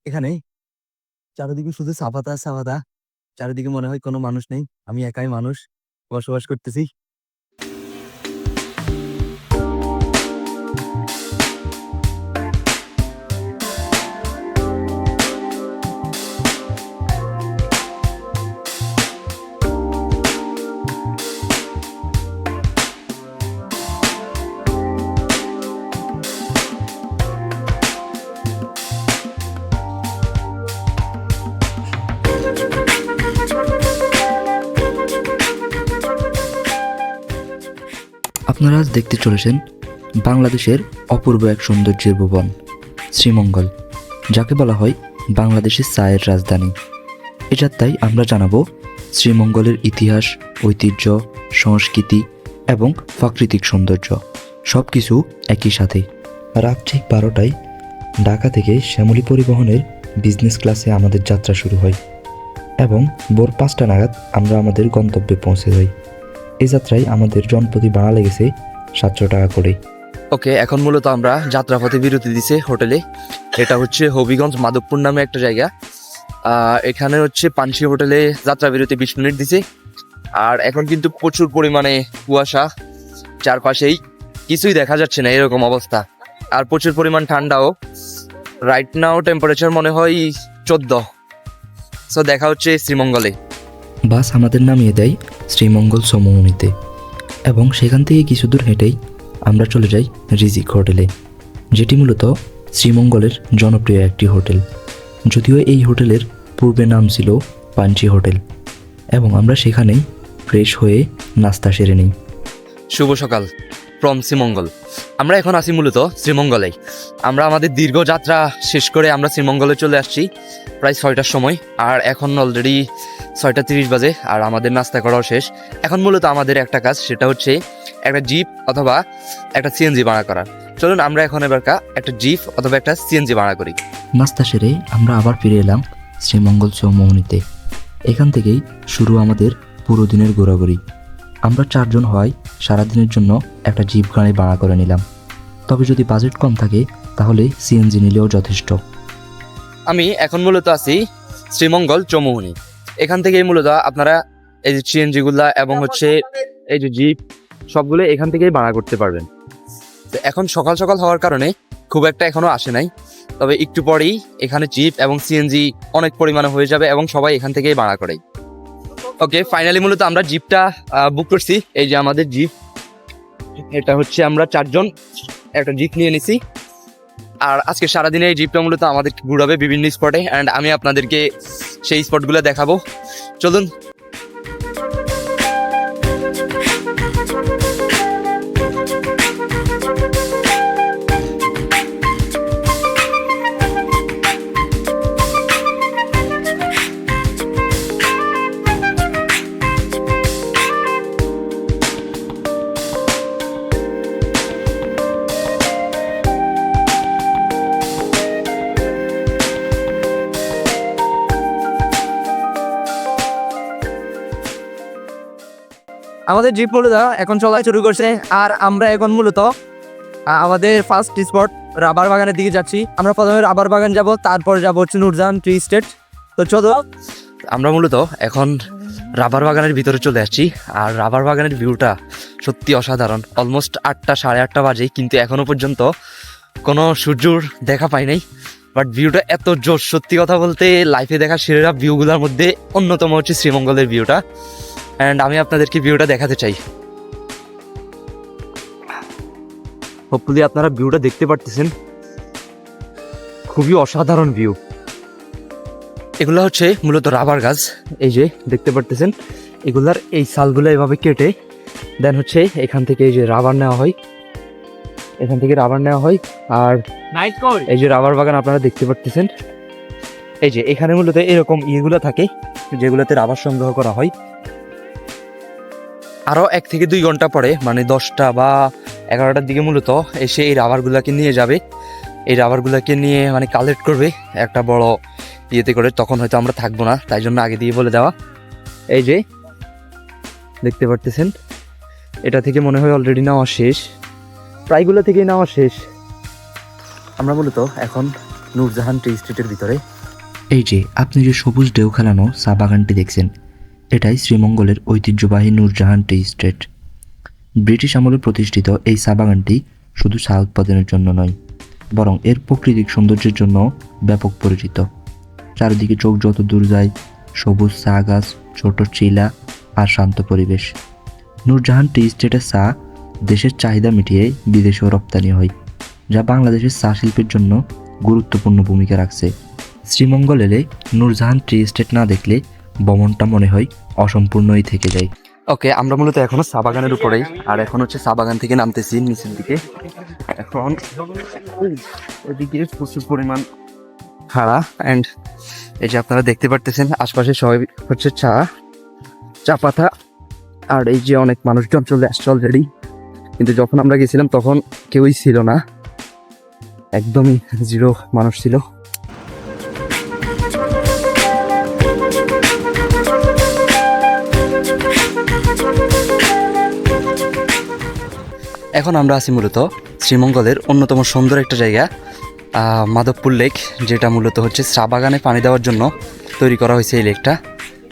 এখানে চারিদিকে শুধু চাপাতা চাপাতা, চারিদিকে মনে হয় কোনো মানুষ নেই, আমি একাই মানুষ বসবাস করতেছি। আপনারা আজ দেখতে চলেছেন বাংলাদেশের অপূর্ব এক সৌন্দর্যের ভুবন শ্রীমঙ্গল, যাকে বলা হয় বাংলাদেশের চায়ের রাজধানী। এ যাত্রায় আমরা জানাবো শ্রীমঙ্গলের ইতিহাস, ঐতিহ্য, সংস্কৃতি এবং প্রাকৃতিক সৌন্দর্য, সব কিছু একই সাথে। রাত ঠিক 12টায় ঢাকা থেকে শ্যামলী পরিবহনের বিজনেস ক্লাসে আমাদের যাত্রা শুরু হয় এবং ভোর 5টা নাগাদ আমরা আমাদের গন্তব্যে পৌঁছে যাই। এই যাত্রায় আমাদের জনপ্রতি ভাড়া লেগেছে 700 টাকা করে। ওকে, এখন মূলত আমরা যাত্রাপথে বিরতি দিছে হোটেলে। এটা হচ্ছে হবিগঞ্জ মাধবপুর নামে একটা জায়গা। এখানে হচ্ছে পানসি হোটেলে যাত্রা বিরতি 20 মিনিট দিছে। আর এখন কিন্তু প্রচুর পরিমাণে কুয়াশা, চারপাশেই কিছুই দেখা যাচ্ছে না, এরকম অবস্থা। আর প্রচুর পরিমাণ ঠান্ডাও। রাইট নাও টেম্পারেচার মনে হয় 14। সো দেখা হচ্ছে শ্রীমঙ্গলে। বাস আমাদের নামিয়ে দেয় শ্রীমঙ্গল সমভূমিতে এবং সেখান থেকে কিছু দূর হেঁটেই আমরা চলে যাই রিজিক হোটেলে, যেটি মূলত শ্রীমঙ্গলের জনপ্রিয় একটি হোটেল। যদিও এই হোটেলের পূর্বে নাম ছিল পানসি হোটেল এবং আমরা সেখানেই ফ্রেশ হয়ে নাস্তা সেরে নিই। শুভ সকাল ফ্রম শ্রীমঙ্গল। আমরা এখন আছি মূলত শ্রীমঙ্গলে। আমরা আমাদের দীর্ঘ যাত্রা শেষ করে আমরা শ্রীমঙ্গলে চলে আসছি প্রায় 6টার সময়। আর এখন অলরেডি 6:30 বাজে আর আমাদের নাস্তা করাও শেষ। এখন মূলত আমাদের একটা কাজ, সেটা হচ্ছে একটা জিপ অথবা একটা সিএনজি ভাড়া করা। চলুন আমরা এখন এবারকা একটা জিপ অথবা একটা সিএনজি ভাড়া করি। নাস্তা সেরে আমরা আবার ফিরে এলাম শ্রীমঙ্গল চৌমোহনীতে। এখান থেকেই শুরু আমাদের পুরো দিনের ঘোরাঘুরি। আমরা 4 জন হওয়ায় সারাদিনের জন্য একটা জিপ গাড়ি ভাড়া করে নিলাম। তবে যদি বাজেট কম থাকে তাহলে সিএনজি নিলেও যথেষ্ট। আমি এখন মূলত আছি শ্রীমঙ্গল চৌমোহনী। এখান থেকেই মূলত আপনারা এই যে সিএনজিগুলা এবং হচ্ছে এই যে জিপ সবগুলো এখান থেকেই ভাড়া করতে পারবেন। তো এখন সকাল সকাল হওয়ার কারণে খুব একটা এখনো আসে নাই, তবে একটু পরেই এখানে জিপ এবং সিএনজি অনেক পরিমাণে হয়ে যাবে এবং সবাই এখান থেকেই ভাড়া করে। ওকে, ফাইনালি মূলত আমরা জিপটা বুক করছি। এই যে আমাদের জিপ, এটা হচ্ছে আমরা 4 জন একটা জিপ নিয়ে নিছি। আর আজকে সারাদিনে এই জিপটা মূলত আমাদের ঘুরাবে বিভিন্ন স্পটে, অ্যান্ড আমি আপনাদেরকে সেই স্পটগুলো দেখাবো। চলুন। আমাদের জিপ মূলত এখন চলা শুরু করছে আর আমরা এখন মূলত আমাদের ফার্স্ট স্পট রাবার বাগানের দিকে যাচ্ছি। আমরা প্রথমে রাবার বাগান যাব, তারপর যাবো হচ্ছে নূরজাহান ট্রি স্টেট। তো চলো, আমরা মূলত এখন রাবার বাগানের ভিতরে চলে আসছি। আর রাবার বাগানের ভিউটা সত্যি অসাধারণ। অলমোস্ট 8টা 8:30 বাজে, কিন্তু এখনো পর্যন্ত কোনো সূর্যর দেখা পাই নাই। বাট ভিউটা এত জোর, সত্যি কথা বলতে লাইফে দেখা সেরা ভিউগুলোর মধ্যে অন্যতম হচ্ছে শ্রীমঙ্গলের ভিউটা। অ্যান্ড আমি আপনাদেরকে ভিউটা দেখাতে চাই। হোপফুলি আপনারা ভিউটা দেখতে পারতেছেন, খুবই অসাধারণ ভিউ। এগুলো হচ্ছে মূলত রাবার গাছ, এই যে দেখতে পারতেছেন। এগুলার এই ছালগুলো এভাবে কেটে দেন হচ্ছে এখান থেকে এই যে রাবার নেওয়া হয়, এখান থেকে রাবার নেওয়া হয়। আর এই যে রাবার বাগান আপনারা দেখতে পারতেছেন, এই যে এখানে মূলত এরকম ইয়েগুলো থাকে যেগুলোতে রাবার সংগ্রহ করা হয়। আরও 1 থেকে 2 ঘন্টা পরে, মানে 10টা বা 11টার দিকে মূলত এসে এই রাবারগুলোকে নিয়ে যাবে। এই রাবারগুলোকে নিয়ে মানে কালেক্ট করবে একটা বড় ইয়েতে করে। তখন হয়তো আমরা থাকবো না, তাই জন্য আগে দিয়ে বলে দেওয়া। এই যে দেখতে পারতেছেন, এটা থেকে মনে হয় অলরেডি নেওয়া শেষ, প্রায়গুলো থেকেই নেওয়া শেষ। আমরা মূলত এখন নূরজাহান ট্রি স্ট্রিটের ভিতরে। এই যে আপনি যে সবুজ ঢেউ খেলানো চা বাগানটি দেখছেন, এটাই শ্রীমঙ্গলের ঐতিহ্যবাহী নূরজাহান টি স্টেট। ব্রিটিশ আমলে প্রতিষ্ঠিত এই চা বাগানটি শুধু চা উৎপাদনের জন্য নয়, বরং এর প্রাকৃতিক সৌন্দর্যের জন্য ব্যাপক পরিচিত। চারিদিকে চোখ যত দূর যায়, সবুজ চা গাছ, ছোট চিলা আর শান্ত পরিবেশ। নূরজাহান টি স্টেটের চা দেশের চাহিদা মিটিয়ে বিদেশেও রপ্তানি হয়, যা বাংলাদেশের চা শিল্পের জন্য গুরুত্বপূর্ণ ভূমিকা রাখছে। শ্রীমঙ্গল এলে নূরজাহান টি স্টেট না দেখলে ভ্রমণটা মনে হয় অসম্পূর্ণই থেকে যায়। ওকে, আমরা মূলত এখনো চা বাগানের উপরেই, আর এখন হচ্ছে চা বাগান থেকে নামতেছি নিচের দিকে। এখন এদিকে প্রচুর পরিমাণ হারা, অ্যান্ড এই যে আপনারা দেখতে পারতেছেন আশপাশে সবাই হচ্ছে চা পাতা, আর এই যে অনেক মানুষজন চলে আসছে অলরেডি। কিন্তু যখন আমরা গেছিলাম তখন কেউই ছিল না, একদমই জিরো মানুষ ছিল। এখন আমরা আছি মূলত শ্রীমঙ্গলের অন্যতম সুন্দর একটা জায়গা, মাধবপুর লেক, যেটা মূলত হচ্ছে চা বাগানে পানি দেওয়ার জন্য তৈরি করা হয়েছে এই লেকটা।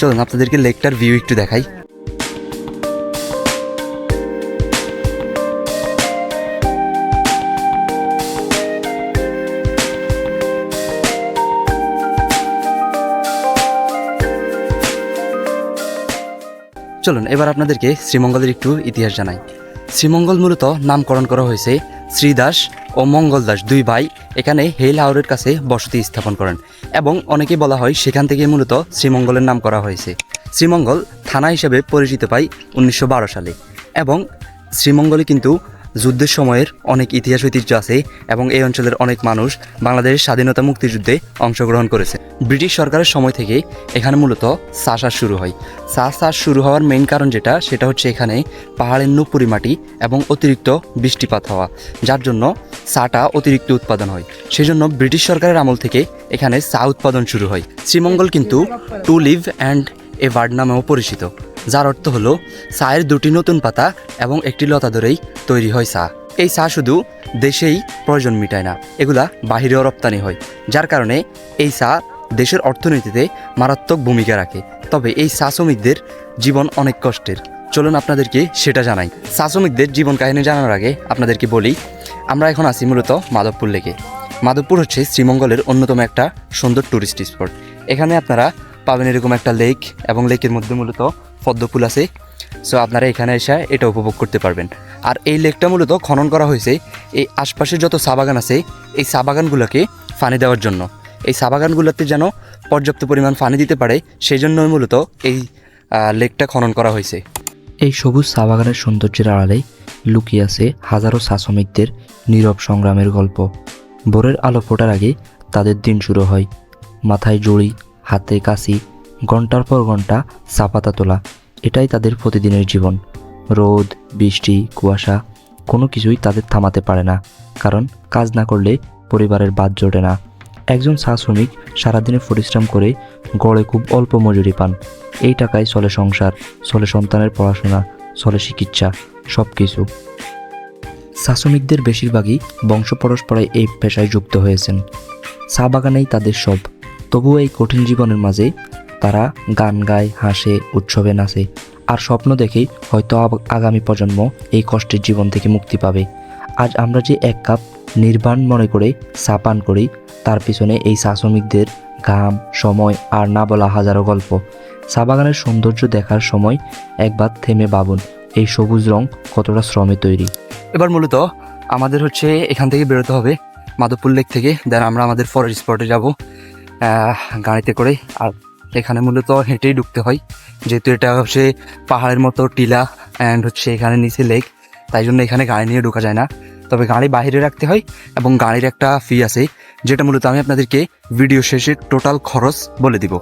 চলুন আপনাদেরকে লেকটার ভিউ একটু দেখাই। চলুন এবার আপনাদেরকে শ্রীমঙ্গলের একটু ইতিহাস জানাই। শ্রীমঙ্গল মূলত নামকরণ করা হয়েছে শ্রীদাস ও মঙ্গল দাস, দুই ভাই এখানে হেল হাওরের কাছে বসতি স্থাপন করেন, এবং অনেকেই বলা হয় সেখান থেকে মূলত শ্রীমঙ্গলের নাম করা হয়েছে। শ্রীমঙ্গল থানা হিসেবে পরিচিত পায় 1912 সালে, এবং শ্রীমঙ্গলে কিন্তু যুদ্ধের সময়ের অনেক ইতিহাস ঐতিহ্য আছে, এবং এই অঞ্চলের অনেক মানুষ বাংলাদেশের স্বাধীনতা মুক্তিযুদ্ধে অংশগ্রহণ করেছে। ব্রিটিশ সরকারের সময় থেকে এখানে মূলত চা চাষ শুরু হয়। চা চাষ শুরু হওয়ার মেইন কারণ সেটা হচ্ছে এখানে পাহাড়ের নুপুরি মাটি এবং অতিরিক্ত বৃষ্টিপাত হওয়া, যার জন্য চাটা অতিরিক্ত উৎপাদন হয়। সেই জন্য ব্রিটিশ সরকারের আমল থেকে এখানে চা উৎপাদন শুরু হয়। শ্রীমঙ্গল কিন্তু two leaves and a bud নামেও পরিচিত, যার অর্থ হলো চায়ের দুটি নতুন পাতা এবং একটি লতা ধরেই তৈরি হয় চা। এই চা শুধু দেশেই প্রয়োজন মিটায় না, এগুলা বাহিরেও রপ্তানি হয়, যার কারণে এই চা দেশের অর্থনীতিতে মারাত্মক ভূমিকা রাখে। তবে এই চা শ্রমিকদের জীবন অনেক কষ্টের, চলুন আপনাদেরকে সেটা জানাই। চা শ্রমিকদের জীবন কাহিনী জানার আগে আপনাদেরকে বলি, আমরা এখন আছি মূলত মাধবপুর লেকে। মাধবপুর হচ্ছে শ্রীমঙ্গলের অন্যতম একটা সুন্দর ট্যুরিস্ট স্পট। এখানে আপনারা পাবেন এরকম একটা লেক, এবং লেকের মধ্যে মূলত পদ্ম ফুল আছে। সো আপনারা এখানে এসে এটা উপভোগ করতে পারবেন। আর এই লেকটা মূলত খনন করা হয়েছে এই আশপাশে যত চা বাগান আছে এই চা বাগানগুলোকে পানি দেওয়ার জন্য। এই চা বাগানগুলোতে যেন পর্যাপ্ত পরিমাণ পানি দিতে পারে, সেই জন্যই মূলত এই লেকটা খনন করা হয়েছে। এই সবুজ চা বাগানের সৌন্দর্যের আড়ালে লুকিয়ে আছে হাজারো চা শ্রমিকদের নীরব সংগ্রামের গল্প। ভোরের আলো ফোটার আগে তাদের দিন শুরু হয়। মাথায় জড়ি, হাতে কাশি, ঘন্টার পর ঘন্টা চা পাতা তোলা, এটাই তাদের প্রতিদিনের জীবন। রোদ, বৃষ্টি, কুয়াশা কোনো কিছুই তাদের থামাতে পারে না, কারণ কাজ না করলে পরিবারের বাদ জোটে না। একজন চা শ্রমিক সারাদিনে পরিশ্রম করে গড়ে খুব অল্প মজুরি পান। এই টাকায় চলে সংসার, চলে সন্তানের পড়াশোনা, চলে চিকিৎসা, সব কিছু। চা শ্রমিকদের বেশিরভাগই বংশ পরস্পরায় এই পেশায় যুক্ত হয়েছেন। চা বাগানেই তাদের সব। তবুও এই কঠিন জীবনের মাঝে তারা গান গায়, হাসে, উৎসবে নাচে, আর স্বপ্ন দেখেই হয়তো আগামী প্রজন্ম এই কষ্টের জীবন থেকে মুক্তি পাবে। আজ আমরা যে এক কাপ নির্বাণ মনে করে চা পান করি, তার পিছনে এই চা শ্রমিকদের ঘাম, সময় আর না বলা হাজারো গল্প। চা বাগানের সৌন্দর্য দেখার সময় একবার থেমে ভাবুন, এই সবুজ রং কতটা শ্রমে তৈরি। এবার মূলত আমাদের হচ্ছে এখান থেকে বেরোতে হবে মাধবপুর লেক থেকে, দেন আমরা আমাদের ফরেস্ট স্পটে যাব গাড়িতে করে। আর এখানে মূলত হেঁটেই ঢুকতে হয়, যেহেতু এটা হচ্ছে পাহাড়ের মতো টিলা, অ্যান্ড হচ্ছে এখানে নিচে লেক, তাই জন্য এখানে গাড়ি নিয়ে ঢোকা যায় না। তবে গাড়ি বাইরে রাখতে হয়, এবং গাড়ির একটা ফি আছে, যেটা মূলত আমি আপনাদেরকে ভিডিও শেষে টোটাল খরচ বলে দিব।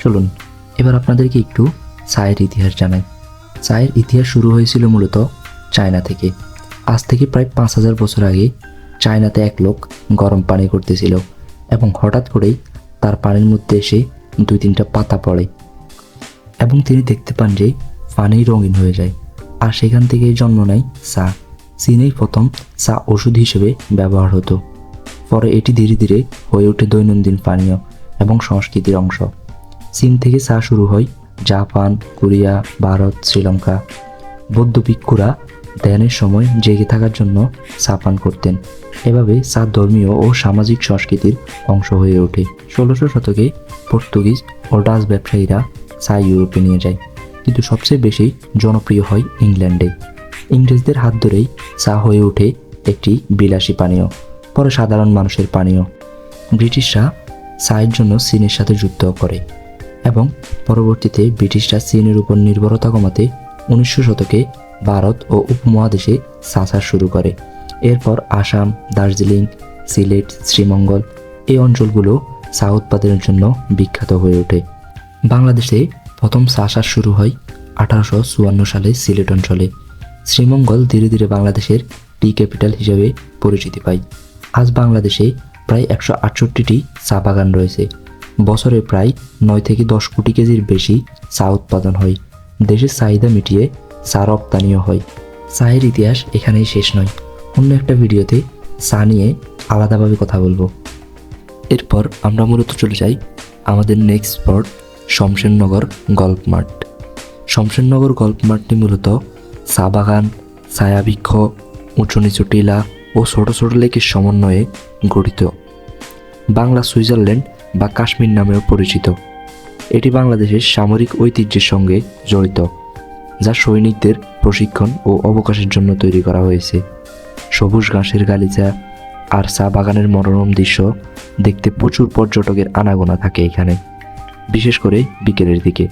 চলুন এবার আপনাদেরকে একটু চায়ের ইতিহাস জানাই। চায়ের ইতিহাস শুরু হয়েছিল মূলত চায়না থেকে। আজ থেকে প্রায় 5000 বছর আগে চায়নাতে এক লোক গরম পানি করতেছিল এবং হঠাৎ করেই তার পানির মধ্যে এসে 2-3টা পাতা পড়ে এবং তিনি দেখতে পান যে পানি রঙিন হয়ে যায়। আর সেখান থেকেই জন্ম নেয় চা। চীনেই প্রথম চা ওষুধ হিসেবে ব্যবহার হতো। পরে এটি ধীরে ধীরে হয়ে ওঠে দৈনন্দিন পানীয় এবং সংস্কৃতির অংশ। চীন থেকে চা শুরু হয় জাপান, কোরিয়া, ভারত, শ্রীলঙ্কা। বৌদ্ধ ভিক্ষুরা ধ্যানের সময় জেগে থাকার জন্য চা পান করতেন। এভাবে চা ধর্মীয় ও সামাজিক সংস্কৃতির অংশ হয়ে ওঠে। 1600 শতকে পর্তুগিজ ও ডাচ ব্যবসায়ীরা চা ইউরোপে নিয়ে যায়, কিন্তু সবচেয়ে বেশি জনপ্রিয় হয় ইংল্যান্ডে। ইংরেজদের হাত ধরেই চা হয়ে ওঠে একটি বিলাসী পানীয়, পরে সাধারণ মানুষের পানীয়। ব্রিটিশরা চায়ের জন্য চীনের সাথে যুদ্ধ করে এবং পরবর্তীতে ব্রিটিশরা চীনের উপর নির্ভরতা কমাতে 1900 শতকে ভারত ও উপমহাদেশে চা চাষ শুরু করে। এরপর আসাম, দার্জিলিং, সিলেট, শ্রীমঙ্গল এই অঞ্চলগুলো চা উৎপাদনের জন্য বিখ্যাত হয়ে ওঠে। বাংলাদেশে প্রথম চা চাষ শুরু হয় 1854 সালে সিলেট অঞ্চলে। শ্রীমঙ্গল ধীরে ধীরে বাংলাদেশের টি ক্যাপিটাল হিসেবে পরিচিতি পায়। আজ বাংলাদেশে প্রায় 168টি চা বাগান রয়েছে। বছরে প্রায় 9 থেকে 10 কোটি কেজির বেশি চা উৎপাদন হয়। দেশের চাহিদা মিটিয়ে চা রপ্তানিও হয়। চায়ের ইতিহাস এখানেই শেষ নয়, অন্য একটা ভিডিওতে চা নিয়ে আলাদাভাবে কথা বলবো। এরপর আমরা মূলত চলে যাই আমাদের নেক্সট স্পট শমশেরনগর গল্ফ মাঠ। শমশেরনগর গল্ফ মাঠটি মূলত চা বাগান, ছায়াবৃক্ষ, উঁচু নিচু টিলা ও ছোট ছোট লেকের সমন্বয়ে গঠিত। বাংলা সুইজারল্যান্ড বা কাশ্মীর নামেও পরিচিত। এটি বাংলাদেশের সামরিক ঐতিহ্যের সঙ্গে জড়িত, যা সৈনিকদের প্রশিক্ষণ ও অবকাশের জন্য তৈরি করা হয়েছে। সবুজ ঘাসের গালিচা আর চা বাগানের মনোরম দৃশ্য দেখতে প্রচুর পর্যটকের আনাগোনা থাকে এখানে, বিশেষ করে বিকেলের দিকে।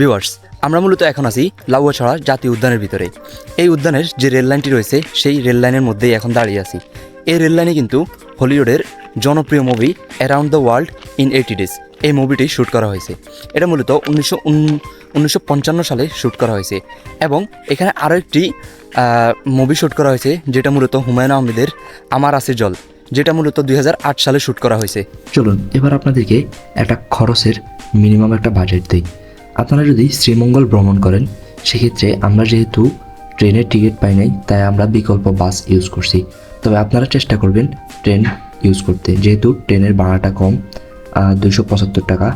ভিউয়ার্স, আমরা মূলত এখন আছি লাউয়াছড়া জাতীয় উদ্যানের ভিতরে। এই উদ্যানের যে রেল লাইনটি রয়েছে সেই রেল লাইনের মধ্যেই এখন দাঁড়িয়ে আছি। এই রেল লাইনে কিন্তু হলিউডের জনপ্রিয় movie around the world in 80 days এই মুভিটি শ্যুট করা হয়েছে। এটা মূলত 1955 সালে শ্যুট করা হয়েছে। এবং এখানে আরও একটি মুভি শ্যুট করা হয়েছে যেটা মূলত হুমায়ুন আহমেদের আমার আছে জল, যেটা মূলত 2008 সালে শ্যুট করা হয়েছে। চলুন এবার আপনাদেরকে একটা খরচের মিনিমাম একটা বাজেট দিই। আপনারা যদি শ্রীমঙ্গল ভ্রমণ করেন, সেক্ষেত্রে আমরা যেহেতু ট্রেনের টিকিট পাই নাই, তাই আমরা বিকল্প বাস ইউজ করছি। তবে আপনারা চেষ্টা করবেন ট্রেন ইউজ করতে, যেহেতু ট্রেনের ভাড়াটা কম, 275 টাকা।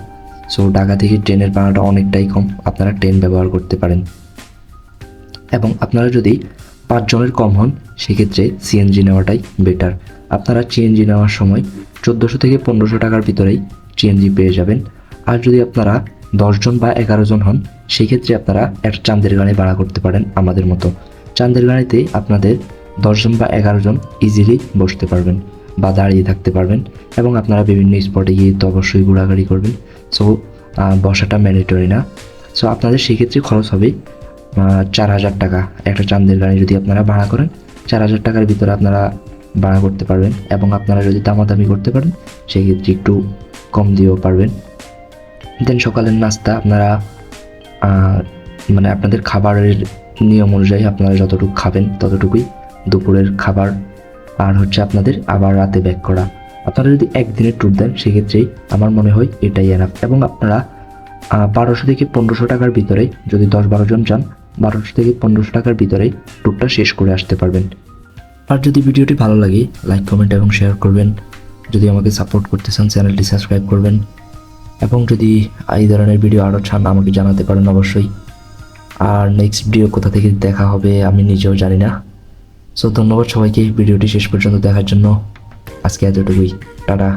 সো ঢাকা থেকে ট্রেনের ভাড়াটা অনেকটাই কম, আপনারা ট্রেন ব্যবহার করতে পারেন। এবং আপনারা যদি 5 জনের কম হন, সেক্ষেত্রে সিএনজি নেওয়াটাই বেটার। আপনারা সিএনজি নেওয়ার সময় 1400 থেকে 1500 টাকার ভিতরেই সিএনজি পেয়ে যাবেন। আর যদি আপনারা 10 জন বা 11 জন হন, সেক্ষেত্রে আপনারা একটা চাঁদের গাড়ি ভাড়া করতে পারেন আমাদের মতো। চাঁদের গাড়িতে আপনাদের 10 জন বা 11 জন ইজিলি বসতে পারবেন বা দাঁড়িয়ে থাকতে পারবেন। এবং আপনারা বিভিন্ন স্পটে গিয়ে তো অবশ্যই ঘোরাঘুরি করবেন। সো বসাটা ম্যান্ডেটরি না। সো আপনাদের সেক্ষেত্রে খরচ হবে 4000 টাকা। একটা চাঁদের গাড়ি যদি আপনারা ভাড়া করেন, 4000 টাকার ভিতরে আপনারা ভাড়া করতে পারবেন। এবং আপনারা যদি দামাদামি করতে পারেন, সেক্ষেত্রে একটু কম দিয়েও পারবেন। দেন সকালের নাস্তা আপনারা মানে আপনাদের খাবারের নিয়ম অনুযায়ী আপনারা যতটুকু খাবেন ততটুকুই। দুপুরের খাবার আর হচ্ছে আপনাদের আবার রাতে ব্যাক করা। আপনারা যদি একদিনের ট্যুর দেন, সেক্ষেত্রে আমার মনে হয় এটাই এনাফ। এবং আপনারা 1200 থেকে 1500 টাকার ভিতরে যদি 10-12 জন যান, 1200 থেকে 1500 টাকার ভিতরে ট্যুরটা শেষ করে আসতে পারবেন। আর যদি ভিডিওটি ভালো লাগে, লাইক, কমেন্ট এবং শেয়ার করবেন। যদি আমাকে সাপোর্ট করতে চান, চ্যানেলটি সাবস্ক্রাইব করবেন। এবং যদি এই ধরনের ভিডিও আরও চান, আমাকে জানাতে পারেন অবশ্যই। আর নেক্সট ভিডিও কোথা থেকে দেখা হবে আমি নিজেও জানি না। সো ধন্যবাদ সবাইকে ভিডিওটি শেষ পর্যন্ত দেখার জন্য। আজকে এতটুকুই, টাটা।